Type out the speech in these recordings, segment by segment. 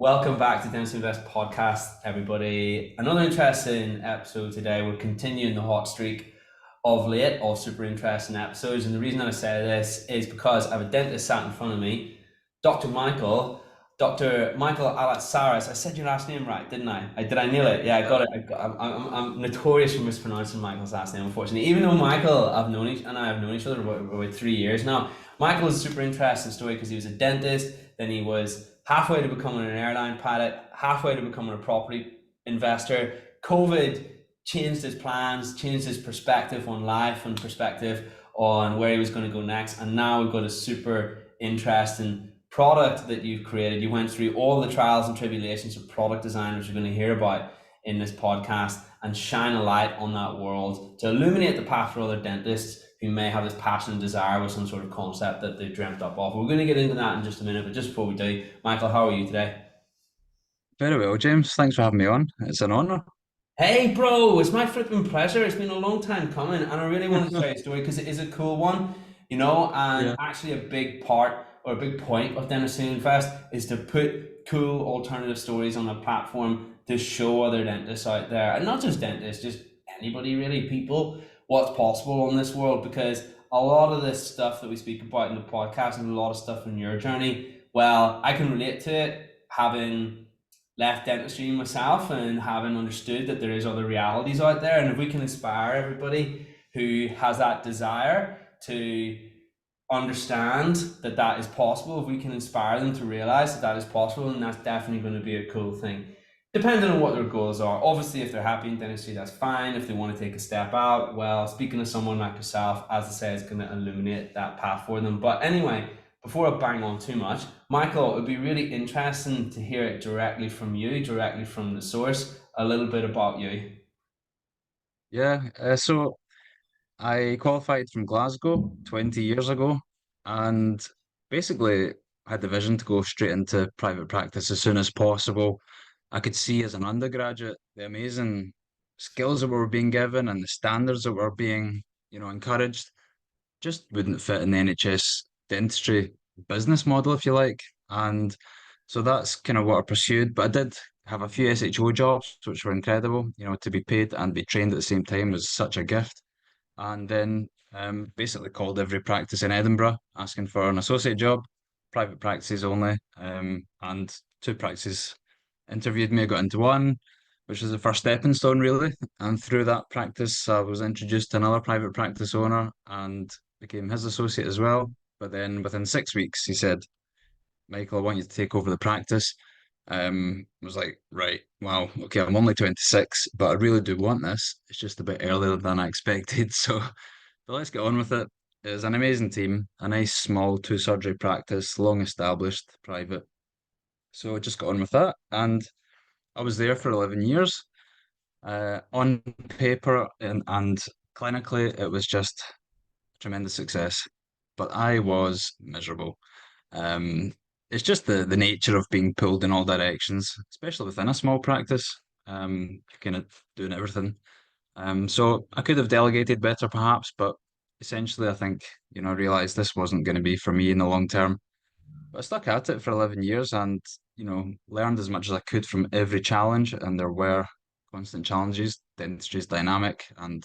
Welcome back to Dentist Invest podcast, everybody. Another interesting episode today. We're continuing the hot streak of late of super interesting episodes. And the reason I say this is because I have a dentist sat in front of me, Dr. Michael, Dr. Michael Alatsaris. I said your last name right, didn't I? Did I nail it? Yeah, I Yeah. got it. I'm notorious for mispronouncing Michael's last name, unfortunately. Even though Michael, I have known each other for about 3 years now. Michael is a super interesting story because he was a dentist, then he was halfway to becoming an airline pilot, halfway to becoming a property investor. COVID changed his plans, changed his perspective on life and perspective on where he was going to go next. And now we've got a super interesting product that you've created. You went through all the trials and tribulations of product design, which you're going to hear about in this podcast, and shine a light on that world to illuminate the path for other dentists who may have this passion and desire with some sort of concept that they've dreamt up of. We're going to get into that in just a minute, but just before we do, Michael, how are you today? Very well, James. Thanks for having me on. It's an honor. Hey, bro, it's my flipping pleasure. It's been a long time coming, and I really want to share a story because it is a cool one, and Yeah. actually a big part or a big point of Dentistry Invest is to put cool alternative stories on a platform to show other dentists out there, and not just dentists, just anybody really, people, what's possible in this world. Because a lot of this stuff that we speak about in the podcast and a lot of stuff in your journey, well, I can relate to it having left dentistry myself and having understood that there is other realities out there. And if we can inspire everybody who has that desire to understand that that is possible, if we can inspire them to realize that that is possible, then that's definitely going to be a cool thing. Depending on what their goals are. Obviously, if they're happy in dentistry, that's fine. If they want to take a step out, well, speaking to someone like yourself, as I say, it's going to illuminate that path for them. But anyway, before I bang on too much, Michael, it would be really interesting to hear it directly from you, directly from the source, a little bit about you. Yeah. So I qualified from Glasgow 20 years ago and basically had the vision to go straight into private practice as soon as possible. I could see as an undergraduate the amazing skills that were being given and the standards that were being, encouraged just wouldn't fit in the NHS dentistry business model, if you like. And so that's kind of what I pursued. But I did have a few SHO jobs, which were incredible. To be paid and be trained at the same time was such a gift. And then basically called every practice in Edinburgh asking for an associate job, private practices only. And two practices interviewed me, I got into one, which was the first stepping stone, really. And through that practice, I was introduced to another private practice owner and became his associate as well. But then within 6 weeks, he said, Michael, I want you to take over the practice. I was like, right, wow, okay, I'm only 26, but I really do want this. It's just a bit earlier than I expected. So let's get on with it. It was an amazing team, a nice small two surgery practice, long established, private. So I just got on with that. And I was there for 11 years. On paper and clinically, it was just tremendous success. But I was miserable. Um, it's just the nature of being pulled in all directions, especially within a small practice. You're kind of doing everything. So I could have delegated better, perhaps, but essentially, I think, I realized this wasn't going to be for me in the long term. But I stuck at it for 11 years and, learned as much as I could from every challenge. And there were constant challenges. Dentistry is dynamic and,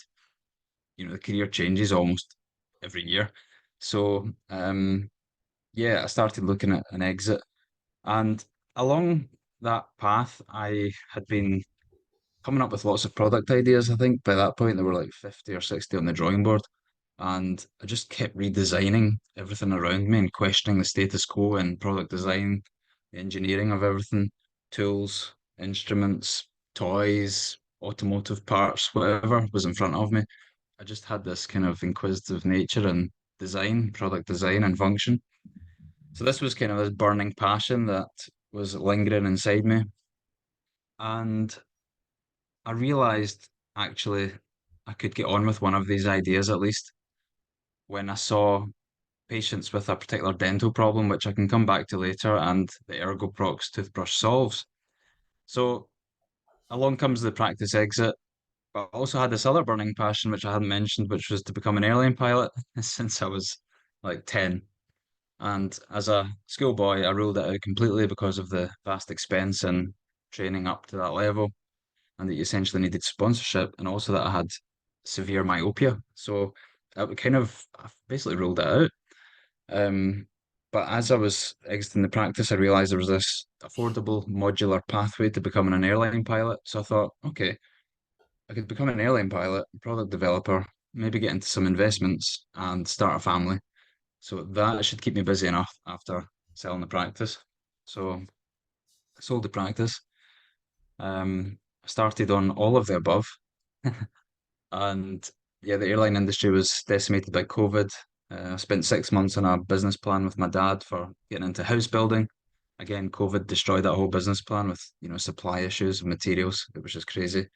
the career changes almost every year. So, yeah, I started looking at an exit. And along that path, I had been coming up with lots of product ideas. I think by that point, there were like 50 or 60 on the drawing board. And I just kept redesigning everything around me and questioning the status quo in product design, the engineering of everything, tools, instruments, toys, automotive parts, whatever was in front of me. I just had this kind of inquisitive nature and design, product design and function. So this was kind of this burning passion that was lingering inside me. And I realized actually I could get on with one of these ideas at least when I saw patients with a particular dental problem, which I can come back to later, and the ErgoProx toothbrush solves. So along comes the practice exit. But I also had this other burning passion, which I hadn't mentioned, which was to become an airline pilot since I was like 10. And as a schoolboy, I ruled it out completely because of the vast expense and training up to that level, and that you essentially needed sponsorship, and also that I had severe myopia. So I basically ruled it out. Um, but as I was exiting the practice, I realized there was this affordable modular pathway to becoming an airline pilot. So I thought, okay, I could become an airline pilot, product developer, maybe get into some investments and start a family. So that should keep me busy enough after selling the practice. So I sold the practice. I started on all of the above. And yeah, the airline industry was decimated by COVID. I spent 6 months on a business plan with my dad for getting into house building. Again, COVID destroyed that whole business plan with, supply issues of materials. It was just crazy.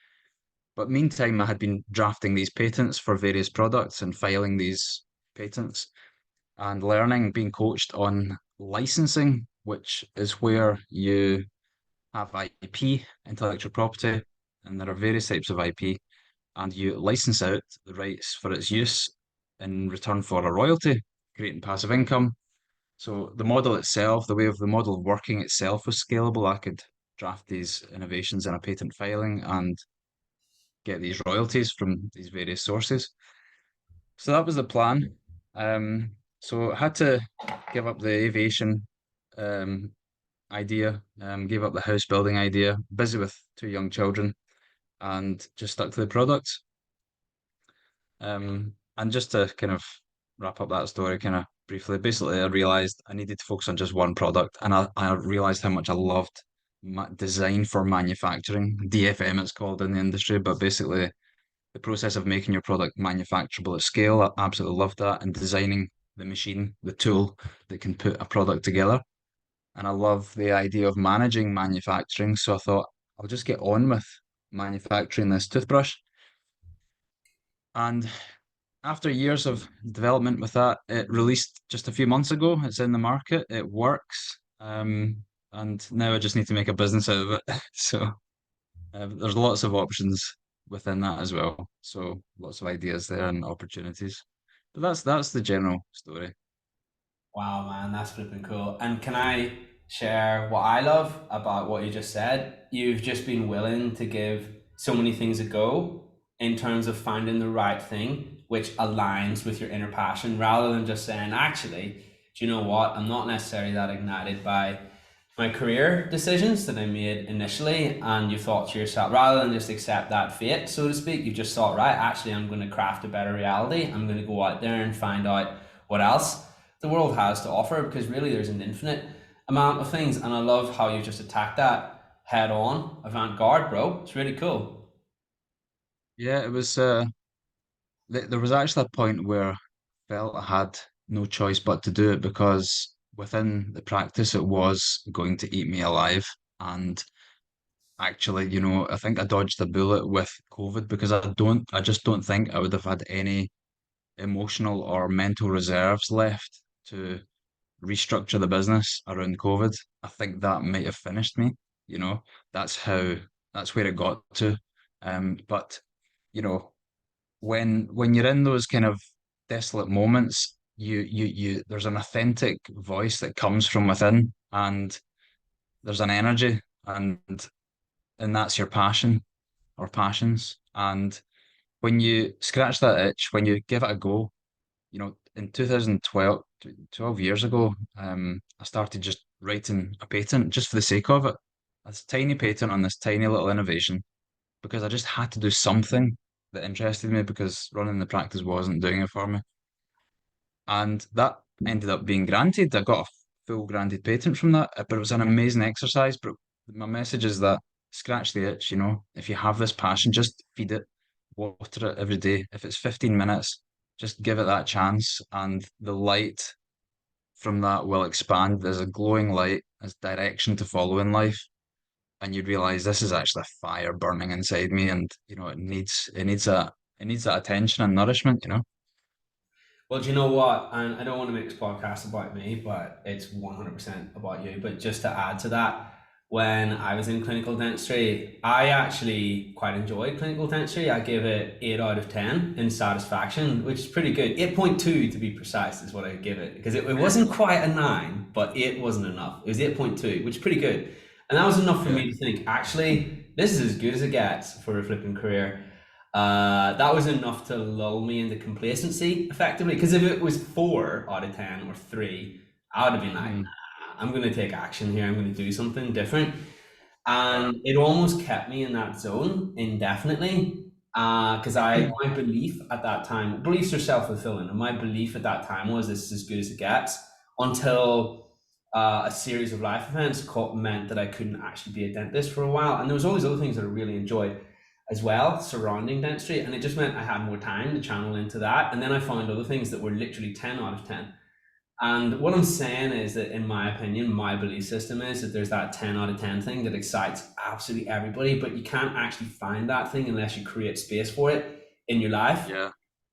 But meantime, I had been drafting these patents for various products and filing these patents and learning, being coached on licensing, which is where you have IP, intellectual property, and there are various types of IP, and you license out the rights for its use in return for a royalty, creating passive income. So the model itself, the way of the model working itself was scalable. I could draft these innovations in a patent filing and get these royalties from these various sources. So that was the plan. So I had to give up the aviation um, idea, gave up the house building idea, busy with two young children, and just stuck to the product. And just to kind of wrap up that story kind of briefly, basically, I realized I needed to focus on just one product, and I realized how much I loved design for manufacturing. DFM, it's called in the industry, but basically the process of making your product manufacturable at scale. I absolutely loved that, and designing the machine, the tool that can put a product together. And I love the idea of managing manufacturing. So I thought I'll just get on with manufacturing this toothbrush. And after years of development with that, it released just a few months ago. It's in the market, it works. And now I just need to make a business out of it. So there's lots of options within that as well. So lots of ideas there and opportunities. But that's the general story. Wow, man, that's flipping cool. And can I share what I love about what you just said? You've just been willing to give so many things a go in terms of finding the right thing which aligns with your inner passion rather than just saying, actually, do you know what? I'm not necessarily that ignited by my career decisions that I made initially, and you thought to yourself, rather than just accept that fate, so to speak, you just thought, right, actually, I'm going to craft a better reality. I'm going to go out there and find out what else the world has to offer, because really there's an infinite amount of things, and I love how you just attacked that head on, avant-garde, bro. It's really cool. Yeah, it was there was actually a point where I felt I had no choice but to do it because within the practice it was going to eat me alive. And actually, I think I dodged a bullet with COVID because I just don't think I would have had any emotional or mental reserves left to restructure the business around COVID. I think that might have finished me, you know. That's how that's where it got to. But you know, when you're in those kind of desolate moments, you there's an authentic voice that comes from within, and there's an energy, and that's your passion or passions. And when you scratch that itch, when you give it a go, in 2012, 12 years ago, I started just writing a patent just for the sake of it. A tiny patent on this tiny little innovation because I just had to do something that interested me because running the practice wasn't doing it for me. And that ended up being granted. I got a full granted patent from that, but it was an amazing exercise. But my message is that scratch the itch, if you have this passion, just feed it, water it every day. If it's 15 minutes, just give it that chance. And the light from that will expand. There's a glowing light, there's direction to follow in life. And you realize this is actually a fire burning inside me, and it needs that attention and nourishment. Well, do you know what? And I don't want to make this podcast about me, but it's 100% about you. But just to add to that, when I was in clinical dentistry. I actually quite enjoyed clinical dentistry. I give it 8 out of 10 in satisfaction, which is pretty good. 8.2 to be precise is what I give it, because it wasn't quite a 9, but 8 wasn't enough. It was 8.2, which is pretty good. And that was enough for Yeah. me to think, actually, this is as good as it gets for a flipping career. That was enough to lull me into complacency, effectively. Because if it was 4 out of 10 or 3, I would have been like, Mm, I'm going to take action here. I'm going to do something different. yeah. And it almost kept me in that zone indefinitely. Because my belief at that time, beliefs are self fulfilling, and my belief at that time was this is as good as it gets until a series of life events meant that I couldn't actually be a dentist for a while. And there was all these other things that I really enjoyed as well surrounding dentistry, and it just meant I had more time to channel into that. And then I found other things that were literally 10 out of 10. And what I'm saying is that, in my opinion, my belief system is that there's that 10 out of 10 thing that excites absolutely everybody, but you can't actually find that thing unless you create space for it in your life. Yeah.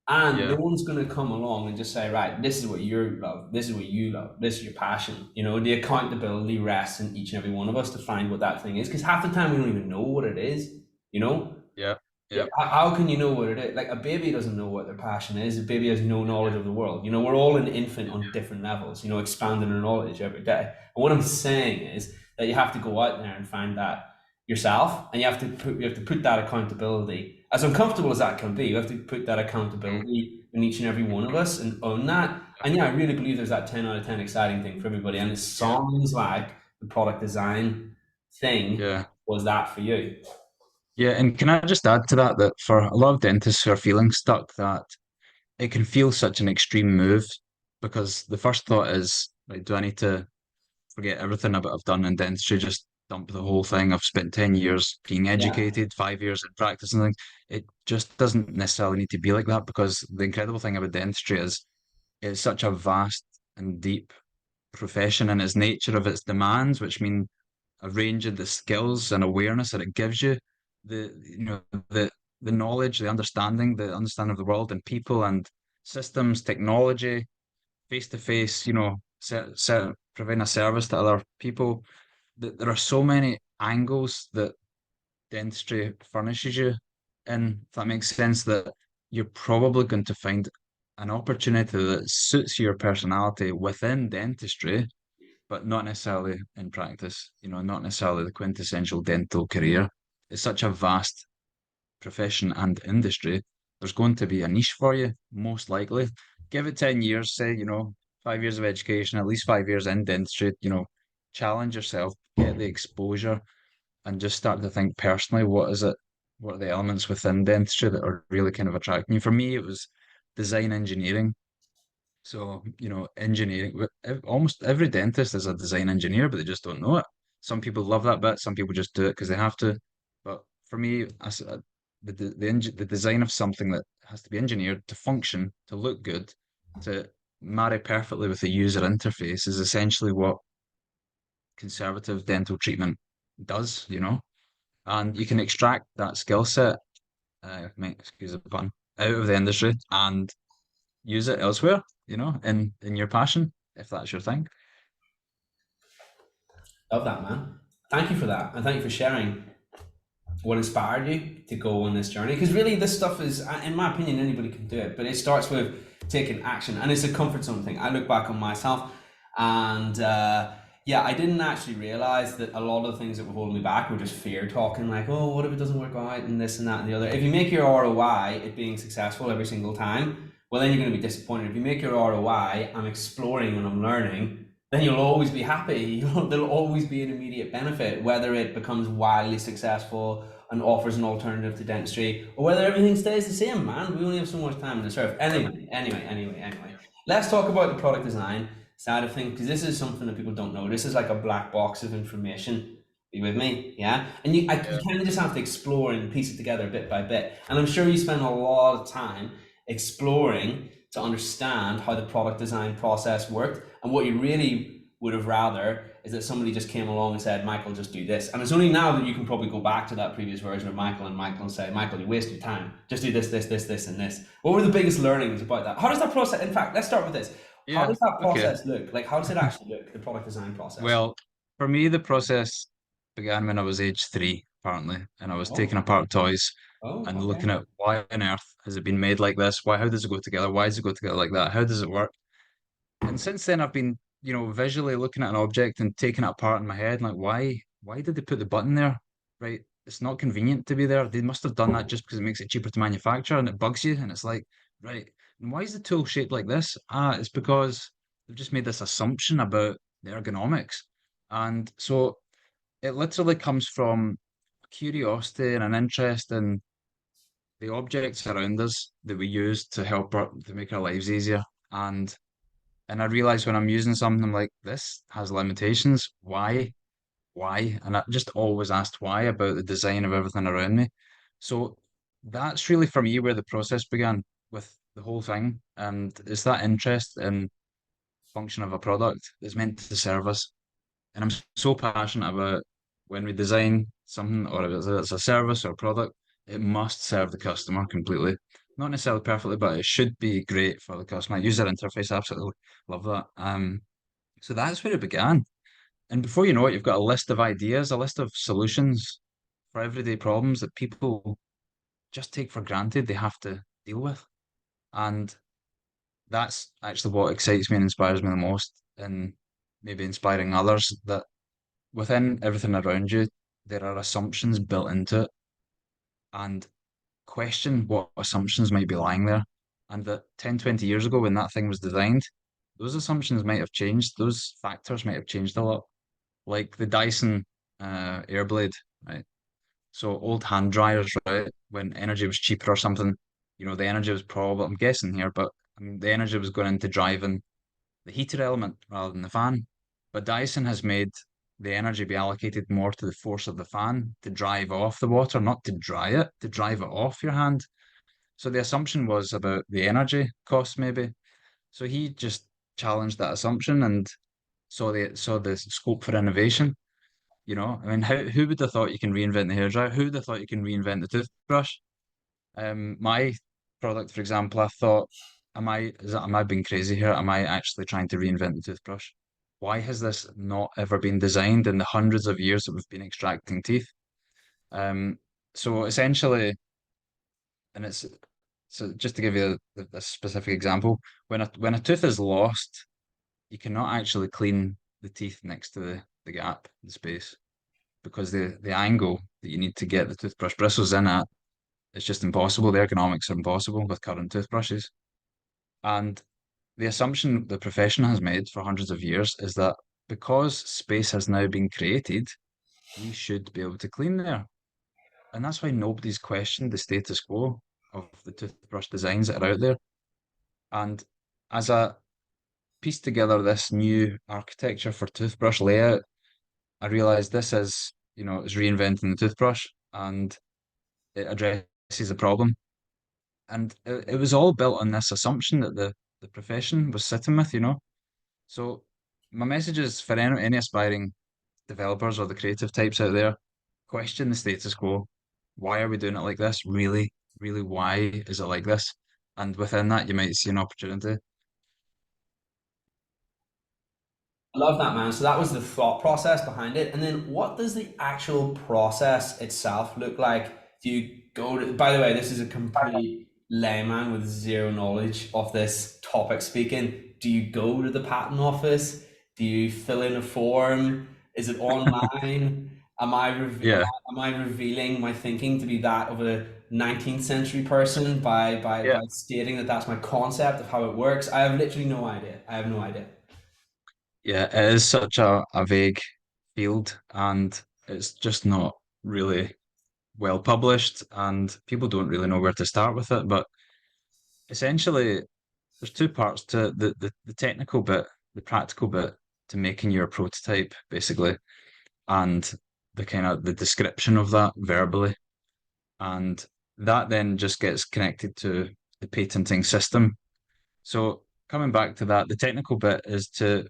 And no Yeah. one's going to come along and just say, right, this is what you love, this is what you love, this is your passion. You know, the accountability rests in each and every one of us to find what that thing is, because half the time we don't even know what it is, you know? Yeah. Yeah, Yeah. how can you know what it is? Like, a baby doesn't know what their passion is. A baby has no knowledge of the world. You know, we're all an infant on different levels, you know, expanding our knowledge every day. And what I'm saying is that you have to go out there and find that yourself, and you have to put that accountability, as uncomfortable as that can be, you have to put that Mm, accountability in each and every one of us and own that. And yeah, I really believe there's that 10 out of 10 exciting thing for everybody. And it yeah. sounds like the product design thing Yeah. was that for you. Yeah. And can I just add to that, that for a lot of dentists who are feeling stuck, that it can feel such an extreme move because the first thought is, like, do I need to forget everything about I've done in dentistry, just dump the whole thing? I've spent 10 years being Yeah. educated, 5 years in practice and things. It just doesn't necessarily need to be like that, because the incredible thing about dentistry is it's such a vast and deep profession in its nature of its demands, which mean a range of the skills and awareness that it gives you, the the knowledge, the understanding of the world and people and systems, technology, face to face, providing a service to other people. There are so many angles that dentistry furnishes you in, if that makes sense, that you're probably going to find an opportunity that suits your personality within dentistry, but not necessarily in practice, not necessarily the quintessential dental career. It's such a vast profession and industry. There's going to be a niche for you, most likely. Give it 10 years, say, 5 years of education, at least 5 years in dentistry, challenge yourself, get the exposure, and just start to think personally, what are the elements within dentistry that are really kind of attracting you? For me, it was design engineering. So, engineering, almost every dentist is a design engineer, but they just don't know it. Some people love that bit, some people just do it because they have to. But for me, the design of something that has to be engineered to function, to look good, to marry perfectly with the user interface is essentially what conservative dental treatment does. And you can extract that skill set, excuse the pun, out of the industry and use it elsewhere, in your passion, if that's your thing. Love that, man. Thank you for that. And thank you for sharing what inspired you to go on this journey. Because really, this stuff is, in my opinion, anybody can do it, but it starts with taking action. And it's a comfort zone thing. I look back on myself, and yeah, I didn't actually realize that a lot of the things that were holding me back were just fear talking, like, oh, what if it doesn't work out, and this and that and the other. If you make your ROI it being successful every single time, well, then you're going to be disappointed. If you make your ROI, I'm exploring and I'm learning, then you'll always be happy. There'll always be an immediate benefit, whether it becomes wildly successful and offers an alternative to dentistry, or whether everything stays the same, man. We only have so much time on this earth. Anyway. Let's talk about the product design side of things, because this is something that people don't know. This is like a black box of information. Are you with me? Yeah? And you Yeah. kind of just have to explore and piece it together bit by bit. And I'm sure you spend a lot of time exploring to understand how the product design process worked, and what you really would have rather is that somebody just came along and said, Michael, just do this. And it's only now that you can probably go back to that previous version of Michael and say, Michael, you wasted your time. Just do this, and this. What were the biggest learnings about that? How does that process, in fact, let's start with this. How Yeah. does that Okay. process look? Like, how does it actually look, the product design process? Well, for me, the process. began when I was age 3, apparently, and I was taking Oh, apart toys oh, and okay. looking at why on earth has it been made like this? Why, how does it go together? Why does it go together like that? How does it work? And since then, I've been, visually looking at an object and taking it apart in my head, like, why did they put the button there? Right? It's not convenient to be there. They must have done that just because it makes it cheaper to manufacture and it bugs you. And it's like, right. And why is the tool shaped like this? Ah, it's because they've just made this assumption about the ergonomics. And so it literally comes from curiosity and an interest in the objects around us that we use to to make our lives easier. And I realize when I'm using something, I'm like, this has limitations. Why? Why? And I just always asked why about the design of everything around me. So that's really for me where the process began with the whole thing. And it's that interest in function of a product that's meant to serve us. And I'm so passionate about when we design something, or if it's a service or a product, it must serve the customer completely. Not necessarily perfectly, but it should be great for the customer. User interface, absolutely love that. So that's where it began. And before you know it, you've got a list of ideas, a list of solutions for everyday problems that people just take for granted they have to deal with. And that's actually what excites me and inspires me the most, and maybe inspiring others, that within everything around you, there are assumptions built into it, and question what assumptions might be lying there. And that 10, 20 years ago, when that thing was designed, those assumptions might have changed. Those factors might have changed a lot. Like the Dyson Airblade, right? So old hand dryers, right? When energy was cheaper or something, the energy was probably, I'm guessing here, but I mean, the energy was going into driving the heater element rather than the fan. But Dyson has made the energy be allocated more to the force of the fan to drive off the water, not to dry it, to drive it off your hand. So the assumption was about the energy cost, maybe. So he just challenged that assumption and saw the scope for innovation. I mean, who would have thought you can reinvent the hairdryer? Who would have thought you can reinvent the toothbrush? My product, for example, I thought, am I being crazy here? Am I actually trying to reinvent the toothbrush? Why has this not ever been designed in the hundreds of years that we've been extracting teeth? Um, so essentially, and it's so just to give you a specific example, when a tooth is lost, you cannot actually clean the teeth next to the gap, the space, because the angle that you need to get the toothbrush bristles in at, it's just impossible. The ergonomics are impossible with current toothbrushes. And the assumption the profession has made for hundreds of years is that because space has now been created, we should be able to clean there. And that's why nobody's questioned the status quo of the toothbrush designs that are out there. And as I pieced together this new architecture for toothbrush layout, I realized this is reinventing the toothbrush, and it addresses the problem. And it was all built on this assumption that the profession was sitting with. So my message is for any aspiring developers or the creative types out there, question the status quo. Why are we doing it like this? Really, really, why is it like this? And within that, you might see an opportunity. I love that, man. So that was the thought process behind it. And then what does the actual process itself look like? Do you go to, by the way, this is a complete layman with zero knowledge of this topic speaking. Do you go to the patent office? Do you fill in a form? Is it online? Yeah, Am I revealing my thinking to be that of a 19th century person yeah, by stating that that's my concept of how it works? I have literally no idea. I have no idea. yeah. It is such a vague field, and it's just not really well published, and people don't really know where to start with it. But essentially, there's two parts to it. The technical bit, the practical bit to making your prototype, basically, and the kind of the description of that verbally. And that then just gets connected to the patenting system. So coming back to that, the technical bit is to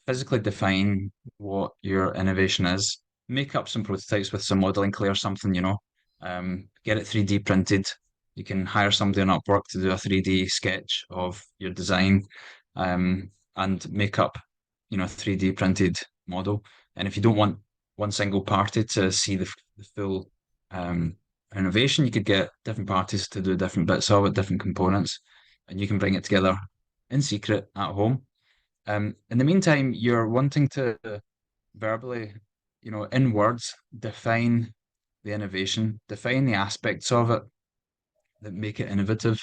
physically define what your innovation is, make up some prototypes with some modeling clay or something, get it 3D printed. You can hire somebody on Upwork to do a 3D sketch of your design, and make up, 3D printed model. And if you don't want one single party to see the full um, innovation. You could get different parties to do different bits of it, different components, and you can bring it together in secret at home. In the meantime, you're wanting to verbally, in words, define the innovation, define the aspects of it that make it innovative.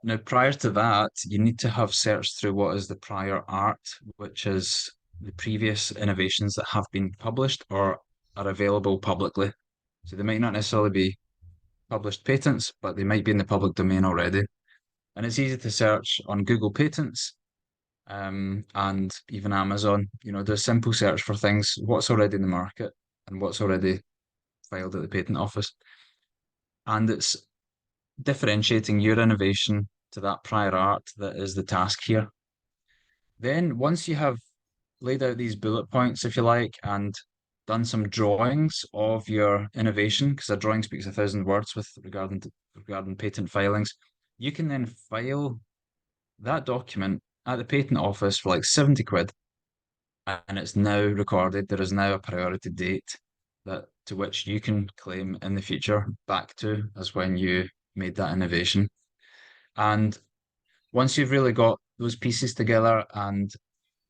Now, prior to that, you need to have searched through what is the prior art, which is the previous innovations that have been published or are available publicly. So they might not necessarily be published patents, but they might be in the public domain already. And it's easy to search on Google Patents, and even Amazon. Do a simple search for things, what's already in the market and what's already filed at the patent office. And it's differentiating your innovation to that prior art that is the task here. Then, once you have laid out these bullet points, if you like, and done some drawings of your innovation, because a drawing speaks 1,000 words with regarding patent filings, you can then file that document at the patent office for like 70 quid, and it's now recorded. There is now a priority date that to which you can claim in the future back to as when you made that innovation. And once you've really got those pieces together and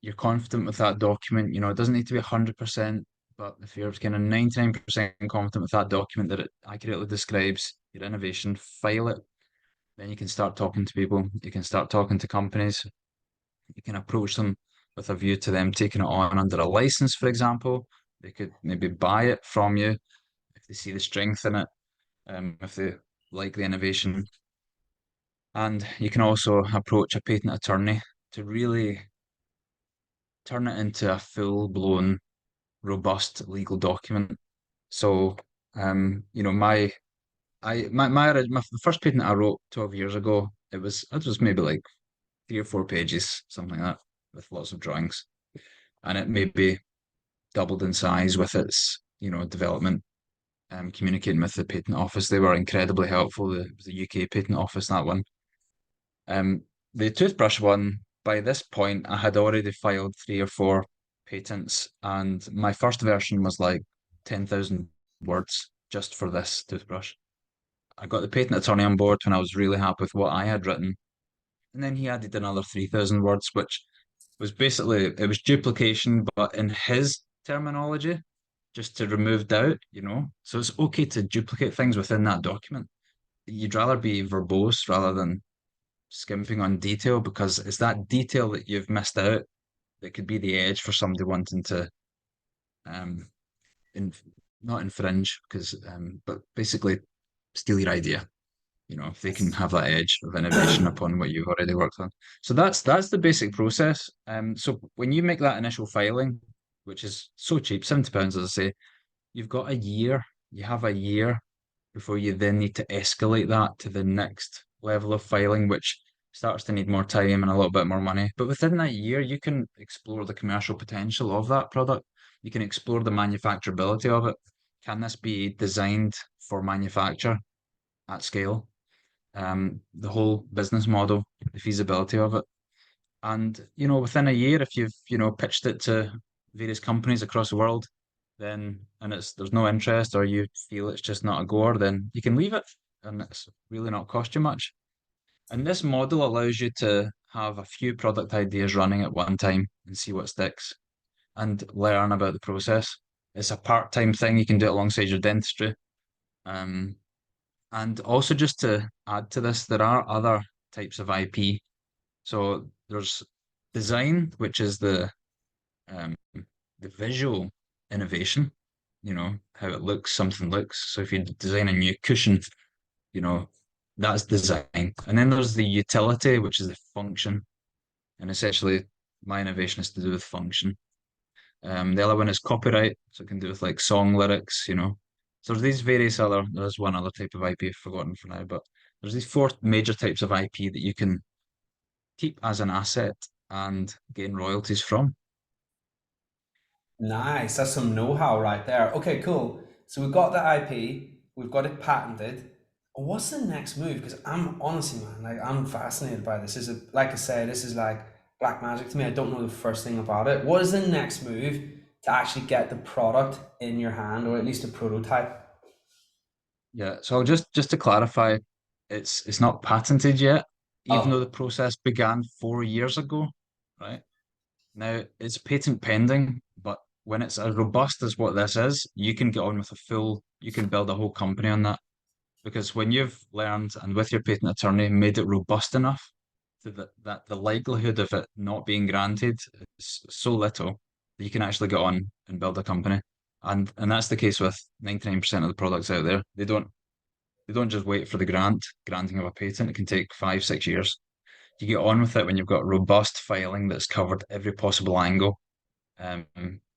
you're confident with that document, it doesn't need to be 100%, but if you're kind of 99% confident with that document that it accurately describes your innovation, file it. Then you can start talking to people. You can start talking to companies. You can approach them with a view to them taking it on under a license, for example. They could maybe buy it from you if they see the strength in it, if they like the innovation. And you can also approach a patent attorney to really turn it into a full-blown, robust legal document. So, the first patent I wrote 12 years ago, it was maybe like 3 or 4 pages, something like that, with lots of drawings, and it maybe doubled in size with its, development. Communicating with the patent office, they were incredibly helpful. It was the UK patent office, that one. Um, the toothbrush one, by this point, I had already filed 3 or 4 patents, and my first version was like 10,000 words just for this toothbrush. I got the patent attorney on board when I was really happy with what I had written, and then he added another 3,000 words, which was basically it was duplication, but in his terminology, just to remove doubt, So it's okay to duplicate things within that document. You'd rather be verbose rather than skimping on detail, because it's that detail that you've missed out that could be the edge for somebody wanting to um in, not infringe, because but basically steal your idea. If they can Yes. have that edge of innovation upon what you've already worked on. So that's the basic process. So when you make that initial filing, which is so cheap, £70, as I say, you've got a year. You have a year before you then need to escalate that to the next level of filing, which starts to need more time and a little bit more money. But within that year, you can explore the commercial potential of that product. You can explore the manufacturability of it. Can this be designed for manufacture at scale? The whole business model, the feasibility of it. And, within a year, if you've, pitched it to various companies across the world, then, and there's no interest, or you feel it's just not a goer, then you can leave it and it's really not cost you much. And this model allows you to have a few product ideas running at one time and see what sticks and learn about the process. It's a part-time thing. You can do it alongside your dentistry. Um, and also, just to add to this, there are other types of IP. So there's design, which is um, the visual innovation, how it looks, something looks. So if you design a new cushion, you know, that's design. And then there's the utility, which is the function. And essentially, my innovation is to do with function. The other one is copyright, so it can do with like song lyrics, So there's one other type of IP I've forgotten for now, but there's these 4 major types of IP that you can keep as an asset and gain royalties from. Nice. That's some know-how right there. Okay, cool. So we've got the IP, we've got it patented. What's the next move? Because I'm honestly, man, like I'm fascinated by this. Like I say, this is like black magic to me. I don't know the first thing about it. What is the next move to actually get the product in your hand, or at least a prototype. Yeah, so just to clarify, it's not patented yet, even though the Oh, process began 4 years ago, right? Now it's patent pending, but when it's as robust as what this is, you can get on with you can build a whole company on that. Because when you've learned and with your patent attorney made it robust enough that the likelihood of it not being granted is so little that you can actually get on and build a company. And that's the case with 99% of the products out there. They don't just wait for the granting of a patent. It can take 5, 6 years. You get on with it when you've got robust filing that's covered every possible angle um,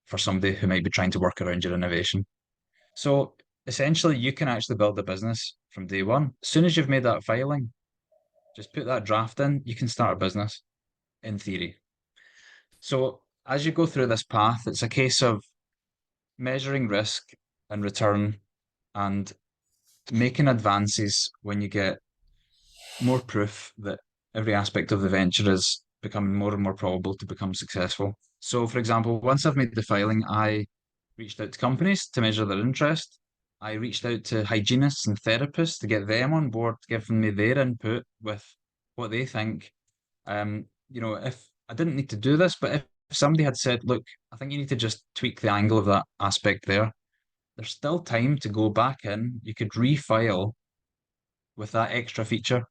for somebody who might be trying to work around your innovation. So essentially, you can actually build a business from day one. As soon as you've made that filing, just put that draft in, you can start a business in theory. So as you go through this path, it's a case of measuring risk and return and making advances when you get more proof that every aspect of the venture is becoming more and more probable to become successful. So, for example, once I've made the filing, I reached out to companies to measure their interest. I reached out to hygienists and therapists to get them on board, giving me their input with what they think. If I didn't need to do this, but if somebody had said, look, I think you need to just tweak the angle of that aspect there, there's still time to go back in. You could refile with that extra feature.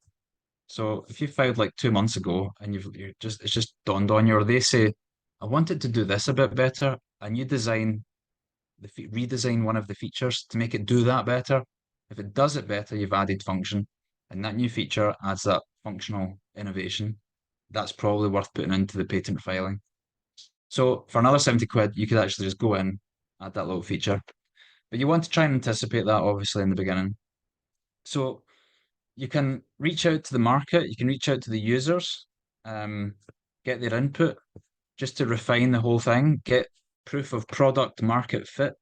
So if you filed like 2 months ago and it's just dawned on you, or they say, I wanted to do this a bit better, and you redesign one of the features to make it do that better. If it does it better, you've added function, and that new feature adds that functional innovation. That's probably worth putting into the patent filing. So for another 70 quid, you could actually just go in, add that little feature. But you want to try and anticipate that obviously in the beginning. So you can reach out to the market, you can reach out to the users, um, get their input just to refine the whole thing, get proof of product market fit.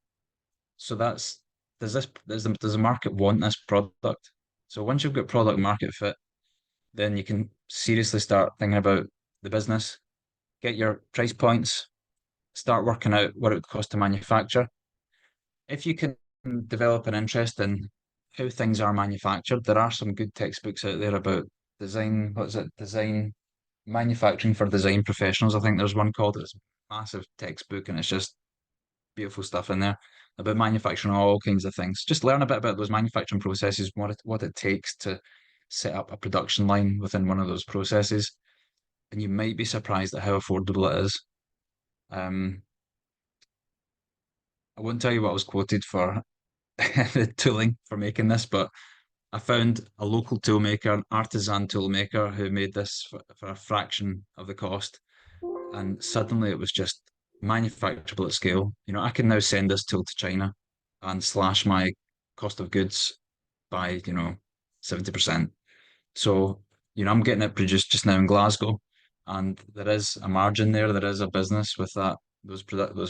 So that's does the market want this product? So once you've got product market fit, then you can seriously start thinking about the business, get your price points, start working out what it would cost to manufacture. If you can develop an interest in how things are manufactured, there are some good textbooks out there about design, what is it? Design manufacturing for design professionals. I think there's one called it's a massive textbook and it's just beautiful stuff in there about manufacturing all kinds of things. Just learn a bit about those manufacturing processes, what it takes to set up a production line within one of those processes, and you might be surprised at how affordable it is. Um, I won't tell you what I was quoted for the tooling for making this, but I found a local toolmaker, an artisan toolmaker who made this for a fraction of the cost. And suddenly it was just manufacturable at scale. I can now send this tool to China and slash my cost of goods by, 70%. So, I'm getting it produced just now in Glasgow, and there is a margin there. There is a business with those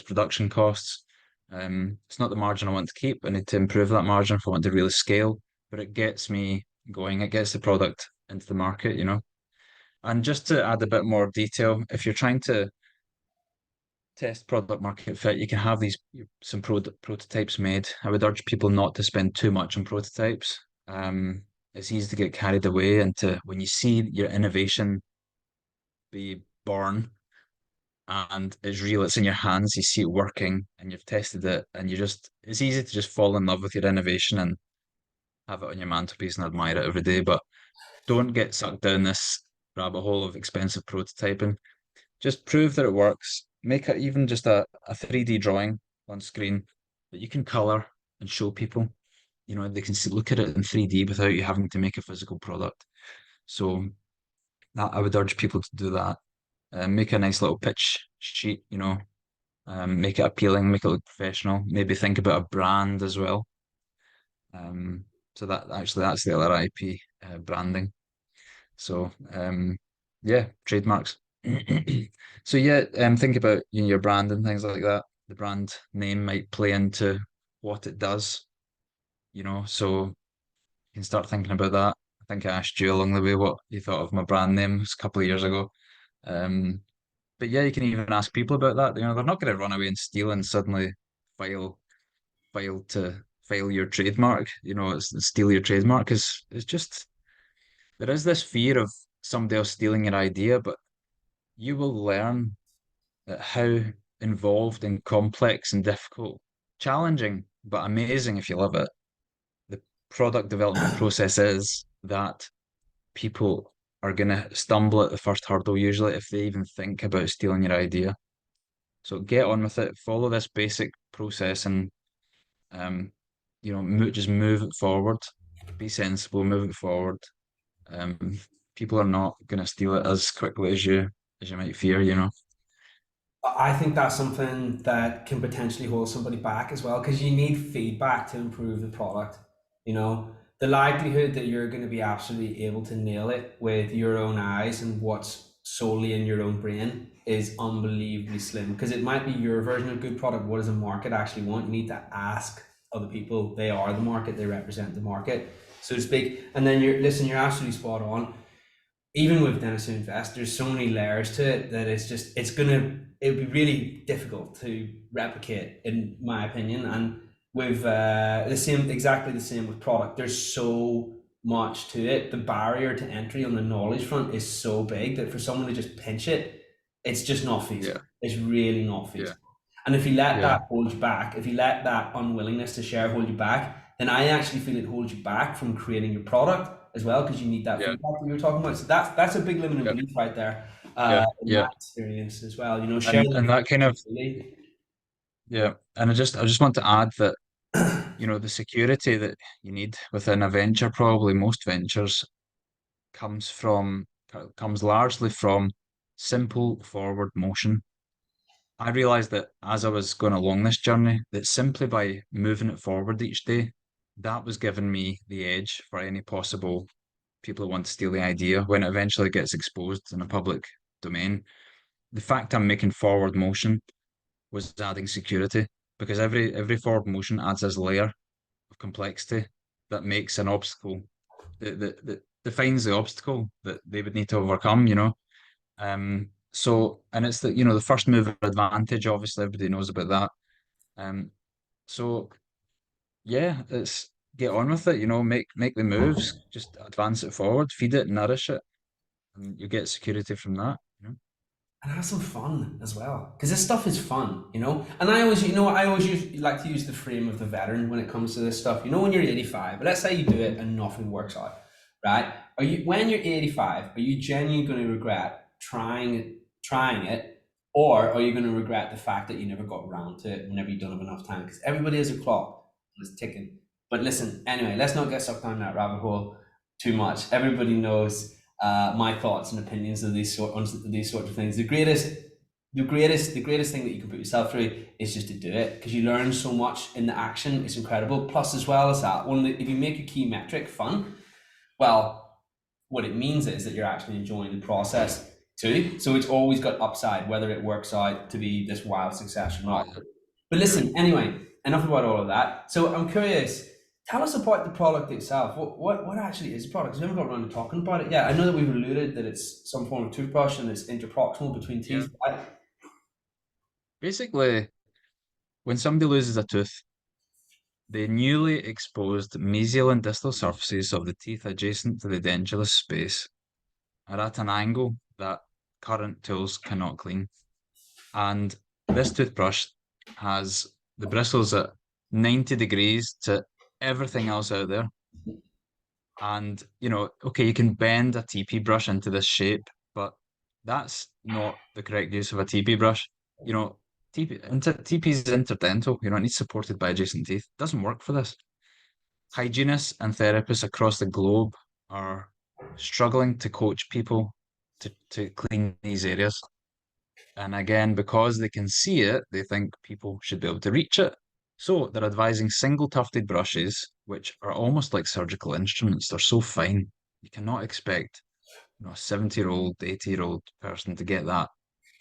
production costs. It's not the margin I want to keep. I need to improve that margin if I want to really scale, but it gets me going. It gets the product into the market. And just to add a bit more detail, if you're trying to test product market fit, you can have these some prototypes made. I would urge people not to spend too much on prototypes. It's easy to get carried away into when you see your innovation be born and it's real, it's in your hands, you see it working and you've tested it and it's easy to just fall in love with your innovation and have it on your mantelpiece and admire it every day. But don't get sucked down this rabbit hole of expensive prototyping. Just prove that it works. Make it even just a 3D drawing on screen that you can color and show people. They can look at it in 3D without you having to make a physical product. So that I would urge people to do that. Make a nice little pitch sheet, make it appealing, make it look professional. Maybe think about a brand as well. So that's the other IP branding. So yeah, trademarks. So yeah, think about your brand and things like that. The brand name might play into what it does, so you can start thinking about that. I think I asked you along the way what you thought of my brand name a couple of years ago. Um, but yeah, you can even ask people about that. You know, they're not going to run away and steal and suddenly file file your trademark. You know, steal your trademark. Because it's just there is this fear of somebody else stealing your idea, but you will learn that how involved and complex and difficult, challenging, but amazing if you love it, the product development process is, that people are going to stumble at the first hurdle usually if they even think about stealing your idea. So get on with it, follow this basic process, and um, just move it forward. Be sensible, move it forward. Um, People are not going to steal it as quickly as you might fear, you know. I think that's something that can potentially hold somebody back as well because you need feedback to improve the product. You know, the likelihood that you're going to be absolutely able to nail it with your own eyes and what's solely in your own brain is unbelievably slim because it might be your version of good product. What does the market actually want? You need to ask other people. They are the market, they represent the market, so to speak. And then you're absolutely spot on. Even with Dentistry Invest, there's so many layers to it that it would be really difficult to replicate, in my opinion. And with exactly the same with product. There's so much to it. The barrier to entry on the knowledge front is so big that for someone to just pinch it, it's just not Yeah, feasible. It's really not yeah, feasible. And if you let yeah, that hold you back, if you let that unwillingness to share hold you back, then I actually feel it holds you back from creating your product as well because you need that yeah, feedback that you were talking about. So that's a big limiting yeah, belief right there, yeah, in yeah. my experience as well. You know, share the And that kind of, really. yeah. And I just want to add that, you know, the security that you need within a venture, probably most ventures, comes from comes largely from simple forward motion. I realized that as I was going along this journey, that simply by moving it forward each day, that was giving me the edge for any possible people who want to steal the idea when it eventually gets exposed in a public domain. The fact I'm making forward motion was adding security because every forward motion adds this layer of complexity that makes an obstacle that defines the obstacle that they would need to overcome, you know. And it's the, you know, the first mover advantage, obviously everybody knows about that. Um, so yeah, it's get on with it, you know, make the moves, just advance it forward, feed it, nourish it, and you get security from that, you know. And have some fun as well because this stuff is fun, you know. And I always, you know, I always like to use the frame of the veteran when it comes to this stuff. You know, when you're 85, but let's say you do it and nothing works out, right? Are you when you're 85? Are you genuinely going to regret trying it, or are you going to regret the fact that you never got around to it whenever you don't have enough time? Because everybody has a clock and it's ticking. But listen, anyway, let's not get sucked down that rabbit hole too much. Everybody knows my thoughts and opinions of these sorts of things. The greatest thing that you can put yourself through is just to do it because you learn so much in the action. It's incredible. Plus, as well as that, if you make a key metric fun, well, what it means is that you're actually enjoying the process too. So it's always got upside, whether it works out to be this wild success or Oh not. yeah, But yeah, listen, anyway, enough about all of that. So I'm curious, tell us about the product itself. What actually is the product? 'Cause we haven't got around to talking about it yet. I know that we've alluded that it's some form of toothbrush and it's interproximal between yeah. teeth. Right? Basically, when somebody loses a tooth, the newly exposed mesial and distal surfaces of the teeth adjacent to the dentulous space are at an angle that current tools cannot clean. And this toothbrush has the bristles at 90 degrees to everything else out there. And, you know, okay, you can bend a TP brush into this shape, but that's not the correct use of a TP brush. You know, TP is interdental, you know, it needs supported by adjacent teeth. It doesn't work for this. Hygienists and therapists across the globe are struggling to coach people to clean these areas. And again, because they can see it, they think people should be able to reach it. So they're advising single tufted brushes, which are almost like surgical instruments. They're so fine. You cannot expect, you know, a 70-year-old, 80-year-old person to get that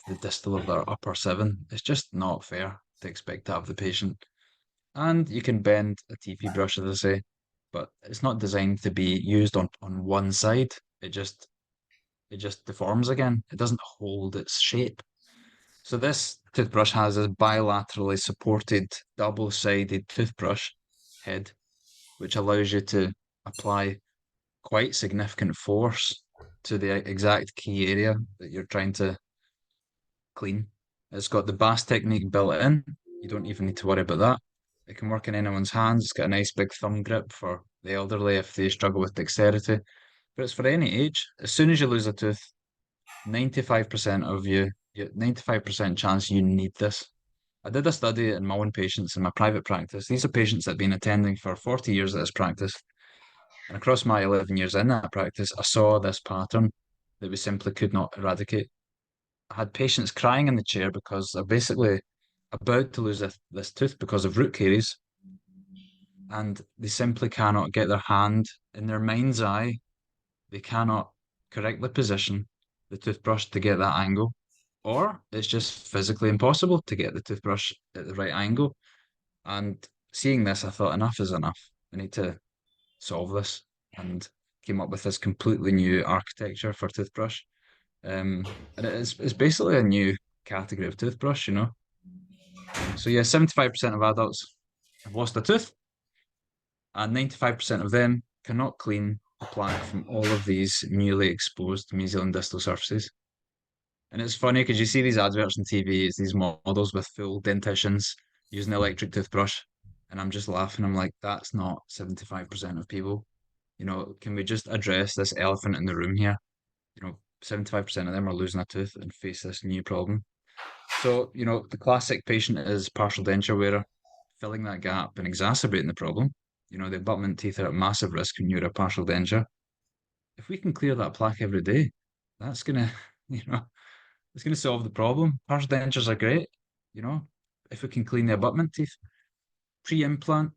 to the distal of their upper seven. It's just not fair to expect to have the patient. And you can bend a TP brush, as I say, but it's not designed to be used on one side. It just deforms again. It doesn't hold its shape. So this toothbrush has a bilaterally supported double-sided toothbrush head, which allows you to apply quite significant force to the exact key area that you're trying to clean. It's got the Bass technique built in. You don't even need to worry about that. It can work in anyone's hands. It's got a nice big thumb grip for the elderly if they struggle with dexterity. But it's for any age. As soon as you lose a tooth, 95% of you, 95% chance you need this. I did a study in my own patients in my private practice. These are patients that have been attending for 40 years at this practice. And across my 11 years in that practice, I saw this pattern that we simply could not eradicate. I had patients crying in the chair because they're basically about to lose this tooth because of root caries, and they simply cannot get their hand in their mind's eye. They cannot correctly position the toothbrush to get that angle, or it's just physically impossible to get the toothbrush at the right angle. And seeing this, I thought enough is enough. I need to solve this, and came up with this completely new architecture for toothbrush. And it's basically a new category of toothbrush, you know. So yeah, 75% of adults have lost a tooth, and 95% of them cannot clean the plaque from all of these newly exposed mesial and distal surfaces. And it's funny because you see these adverts on TV, it's these models with full dentitions using the electric toothbrush. And I'm just laughing. I'm like, that's not 75% of people. You know, can we just address this elephant in the room here? You know, 75% of them are losing a tooth and face this new problem. So, you know, the classic patient is partial denture wearer, filling that gap and exacerbating the problem. You know, the abutment teeth are at massive risk when you're a partial denture. If we can clear that plaque every day, that's gonna, you know, it's gonna solve the problem. Partial dentures are great, you know, if we can clean the abutment teeth, pre-implant,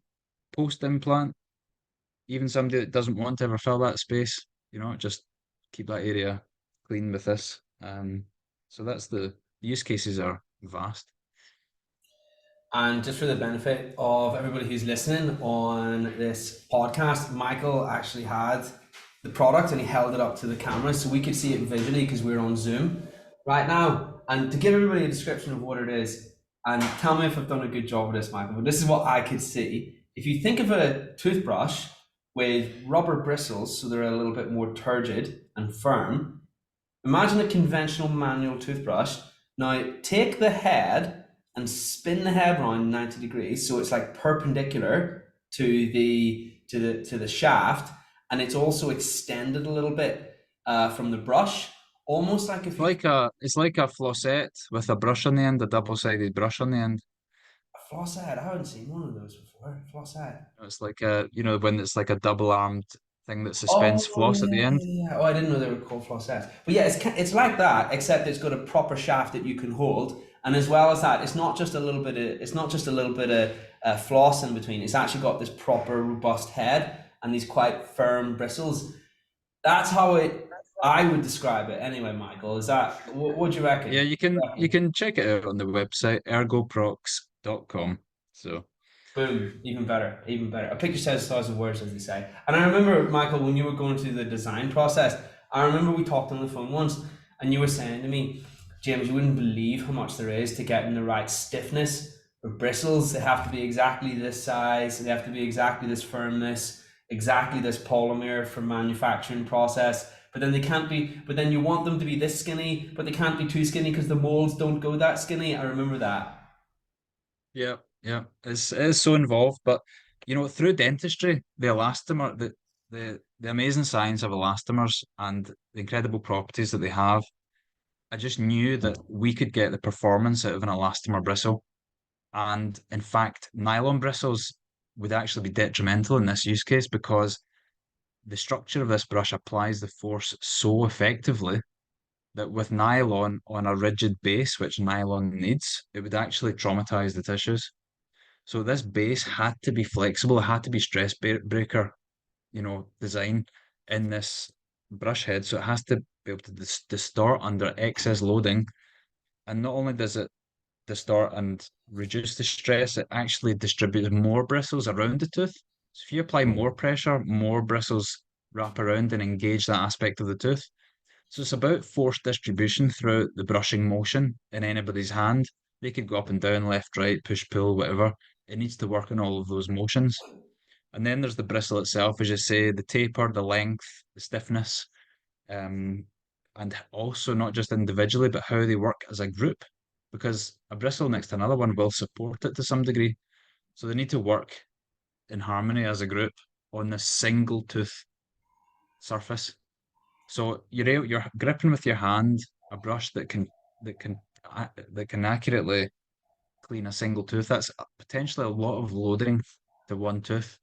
post-implant, even somebody that doesn't want to ever fill that space, you know, just keep that area clean with this. So that's the use cases are vast. And just for the benefit of everybody who's listening on this podcast, Michael actually had the product and he held it up to the camera so we could see it visually because we're on Zoom right now. And to give everybody a description of what it is, and tell me if I've done a good job of this, Michael, but this is what I could see. If you think of a toothbrush with rubber bristles, so they're a little bit more turgid and firm, imagine a conventional manual toothbrush. Now take the head and spin the head around 90 degrees so it's like perpendicular to the shaft, and it's also extended a little bit from the brush, almost like if you It's like a flossette with a brush on the end, a double-sided brush on the end. a floss head. I haven't seen one of those before. Floss head. It's like a, you know, when it's like a double-armed thing that suspends Oh floss at the yeah, end. yeah, yeah. Oh, I didn't know they were called flossets. But yeah, it's like that, except it's got a proper shaft that you can hold, and as well as that, it's not just a little bit of floss in between. It's actually got this proper robust head and these quite firm bristles. That's how it I would describe it anyway. Michael, is that what do you Yeah, reckon? you can check it out on the website ergoprox.com. So Boom, even better, even better. A picture says a thousand words, as they say. And I remember, Michael, when you were going through the design process, I remember we talked on the phone once, and you were saying to me, James, you wouldn't believe how much there is to getting the right stiffness or bristles. They have to be exactly this size, they have to be exactly this firmness, exactly this polymer for manufacturing process. But then they can't be, but then you want them to be this skinny, but they can't be too skinny because the molds don't go that skinny. I remember that. yeah, yeah, it's so involved. But you know, through dentistry, the amazing science of elastomers and the incredible properties that they have, I just knew that we could get the performance out of an elastomer bristle. And in fact, nylon bristles would actually be detrimental in this use case because the structure of this brush applies the force so effectively that with nylon on a rigid base, which nylon needs, it would actually traumatize the tissues. So this base had to be flexible, it had to be stress breaker, you know, design in this brush head. So it has to be able to distort under excess loading. And not only does it distort and reduce the stress, it actually distributes more bristles around the tooth. So if you apply more pressure, more bristles wrap around and engage that aspect of the tooth. So it's about force distribution throughout the brushing motion in anybody's hand. They could go up and down, left, right, push, pull, whatever. It needs to work on all of those motions. And then there's the bristle itself, as you say, the taper, the length, the stiffness, um, and also not just individually, but how they work as a group. Because a bristle next to another one will support it to some degree. So they need to work in harmony as a group on this single tooth surface. So you're gripping with your hand a brush that can that can accurately clean a single tooth. That's potentially a lot of loading to one tooth.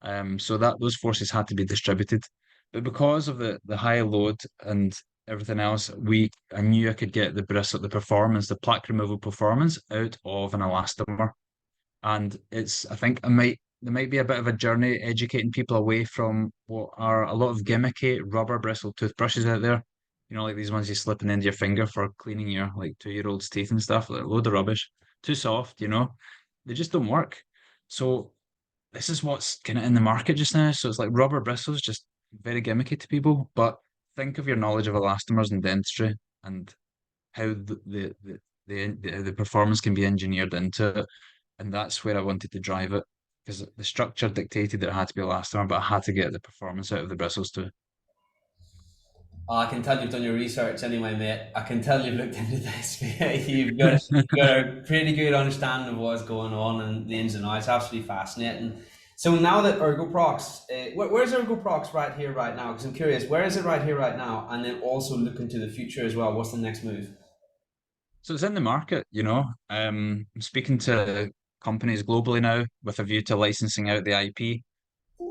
So that those forces had to be distributed. But because of the high load and everything else, I knew I could get the performance, the plaque removal performance out of an elastomer. And I think there might be a bit of a journey educating people away from what are a lot of gimmicky rubber bristle toothbrushes out there. You know, like these ones you slip into your finger for cleaning your like 2-year-old's teeth and stuff, like a load of rubbish. Too soft, you know. They just don't work. So this is what's kind of in the market just now. So it's like rubber bristles, just very gimmicky to people. But think of your knowledge of elastomers and dentistry and how the performance can be engineered into it. And that's where I wanted to drive it because the structure dictated that it had to be elastomer, but I had to get the performance out of the bristles too. I can tell you've done your research anyway, mate. I can tell you've looked into this. You've got a pretty good understanding of what's going on and the ins and outs. Absolutely fascinating. So now that ErgoProx, where's ErgoProx right here, right now? Because I'm curious, where is it right here, right now? And then also look into the future as well. What's the next move? So it's in the market, you know. I'm speaking to companies globally now with a view to licensing out the IP.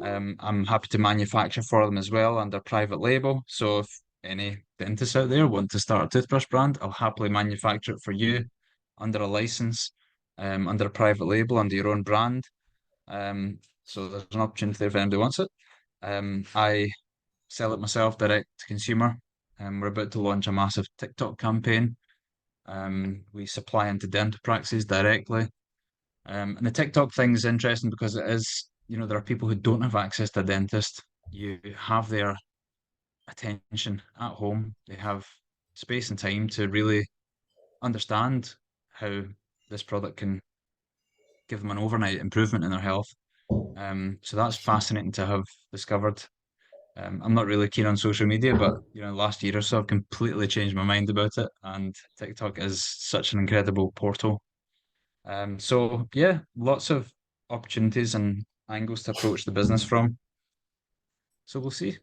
I'm happy to manufacture for them as well under private label. So if any dentists out there want to start a toothbrush brand, I'll happily manufacture it for you under a license, under a private label, under your own brand. So there's an opportunity there if anybody wants it. I sell it myself direct to consumer. We're about to launch a massive TikTok campaign. We supply into dental practices directly. And the TikTok thing is interesting because it is, you know, there are people who don't have access to a dentist. You have their attention at home. They have space and time to really understand how this product can give them an overnight improvement in their health. So that's fascinating to have discovered. I'm not really keen on social media, but you know, last year or so, I've completely changed my mind about it, and TikTok is such an incredible portal. So yeah, lots of opportunities and angles to approach the business from. So we'll see.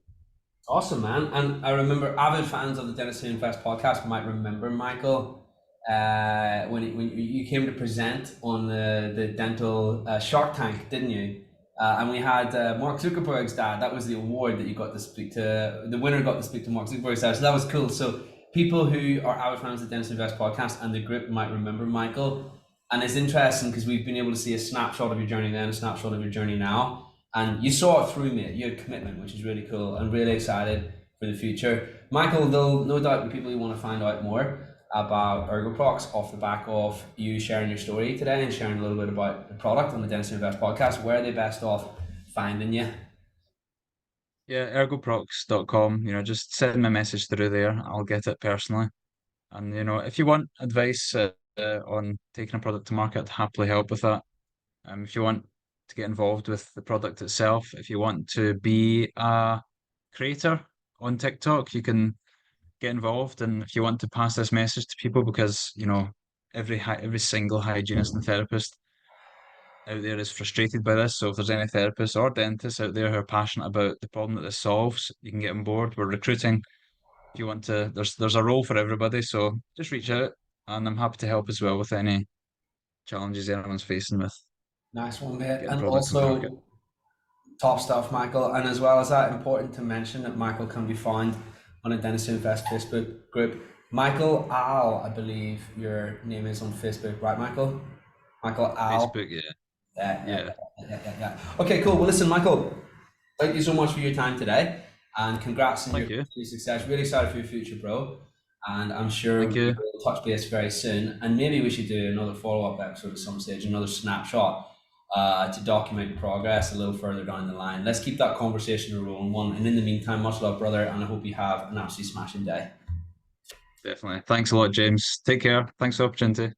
Awesome, man. And I remember avid fans of the Dentistry Invest podcast might remember Michael when you came to present on the dental Shark Tank, didn't you? And we had Mark Zuckerberg's dad. That was the award that you got to speak to. The winner got to speak to Mark Zuckerberg's dad. So that was cool. So people who are avid fans of the Dentistry Invest podcast and the group might remember Michael. And it's interesting because we've been able to see a snapshot of your journey then, a snapshot of your journey now. And you saw it through, mate. You had commitment, which is really cool. I'm really excited for the future. Michael, there'll no doubt be people who want to find out more about ErgoProx off the back of you sharing your story today and sharing a little bit about the product on the Dentistry Invest podcast. Where are they best off finding you? Yeah, ergoprox.com, you know, just send me a message through there. I'll get it personally. And, you know, if you want advice on taking a product to market, I'd happily help with that. If you want to get involved with the product itself, if you want to be a creator on TikTok, you can get involved. And if you want to pass this message to people, because, you know, every single hygienist and therapist out there is frustrated by this. So if there's any therapists or dentists out there who are passionate about the problem that this solves, you can get on board. We're recruiting. If you want to, there's a role for everybody. So just reach out, and I'm happy to help as well with any challenges anyone's facing with Nice one, mate. getting the And product to market. also, top stuff, Michael. And as well as that, important to mention that Michael can be found on a Dentistry Invest Facebook group. Michael Al, I believe your name is on Facebook, right, Michael? Michael Al. Facebook, yeah. Yeah, yeah, Yeah. yeah. Okay, cool. Well, listen, Michael, thank you so much for your time today, and congrats on Thank you. your success. Really excited for your future, bro. And I'm sure Thank you. we'll touch base very soon. And maybe we should do another follow-up episode at some stage, another snapshot to document progress a little further down the line. Let's keep that conversation a rolling one. And in the meantime, much love, brother, and I hope you have an absolutely smashing day. Definitely. Thanks a lot, James. Take care. Thanks for the opportunity.